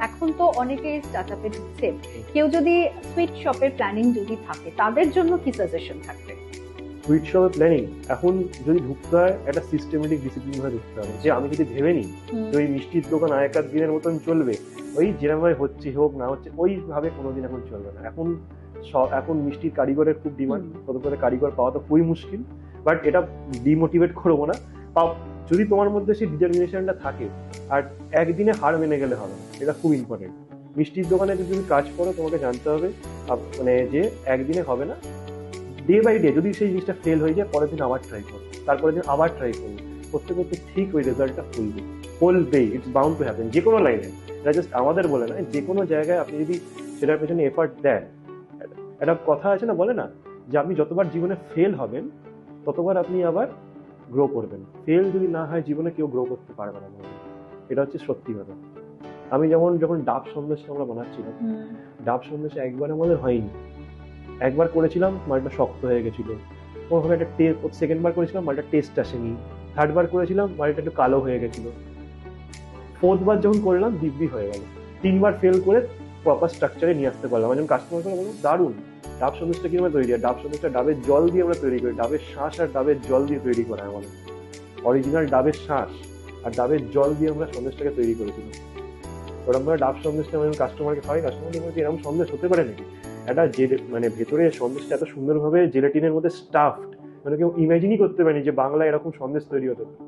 এখন তো অনেকেই স্টার্টআপে ঢুকছে, কেউ যদি সুইট শপের প্ল্যানিং যদি থাকে তাদের জন্য কি সাজেশন থাকবে? সুইট শপের প্ল্যানিং এখন যদি ঢুকতে হয় একটা সিস্টেমেটিক ডিসিপ্লিন ভাবে ঢুকতে হবে। যে আমি যদি ভেবে নিই যে ওই মিষ্টির দোকান আগেকার দিনের মতন চলবে, ওই যেরকম ভাবে হচ্ছে হোক না হচ্ছে ওইভাবে কোনোদিন এখন চলবে না। এখন মিষ্টির কারিগরের খুব ডিমান্ড, তত করে কারিগর পাওয়া তো খুবই মুশকিল। বাট এটা ডিমোটিভেট করবো না, যদি তোমার মধ্যে সেই ডিটারমিনেশনটা থাকে। আর একদিনে হার মেনে গেলে হবে না, এটা খুব ইম্পর্টেন্ট। মিষ্টির দোকানে যদি তুমি কাজ করো তোমাকে জানতে হবে মানে যে একদিনে হবে না, ডে বাই ডে। যদি সেই জিনিসটা ফেল হয়ে যায় পরের দিন আবার ট্রাই করো, তারপরের দিন আবার ট্রাই করো, করতে করতে ঠিক ওই রেজাল্টটা ফুলবে। It's bound to happen. যে কোনো লাইনে, এটা জাস্ট আমাদের বলে না, যে কোনো জায়গায় আপনি যদি সেটার পেছনে এফার্ট দেন। একটা কথা আছে না, বলে না যে আপনি যতবার জীবনে ফেল হবেন ততবার আপনি আবার গ্রো করবেন। ফেল যদি না হয় জীবনে কেউ গ্রো করতে পারবে না। এটা হচ্ছে সত্যি কথা। আমি যখন ডাব সন্দেশটা আমরা বানাচ্ছিলাম, ডাব সন্দেশ একবার আমাদের হয়নি। একবার করেছিলাম, মালটা শক্ত হয়ে গেছিল। ওভাবে একটা সেকেন্ড বার করেছিলাম, মালটা টেস্ট আসেনি। থার্ড বার করেছিলাম, মালটা একটু কালো হয়ে গেছিল। ফোর্থ বার যখন করলাম দিব্যি হয়ে গেল। 3বার ফেল করে প্রপার স্ট্রাকচারে নিয়ে আসতে পারলাম। যখন কাস্টমার করে বললাম দারুণ, ডাব সন্দেশটা কি আমরা তৈরি হয়? ডাব সন্দেশটা ডাবের জল দিয়ে আমরা তৈরি করি, ডাবের শাঁস আর ডাবের জল দিয়ে তৈরি করা হয় আমাদের। অরিজিনাল ডাবের শাঁস আর ডাবের জল দিয়ে আমরা সন্দেশটাকে তৈরি করেছিলাম। ওরকম করে ডাব সন্দেশটা আমি কাস্টমারকে খাওয়াই, কাস্টমারকে বলছি এরকম সন্দেশ হতে পারে নাকি? একটা মানে ভেতরে সন্দেশটা এত সুন্দরভাবে জেলাটিনের মধ্যে স্টাফড, মানে কেউ ইমাজিনই করতে পারেনি যে বাংলায় এরকম সন্দেশ তৈরি হতে পারে।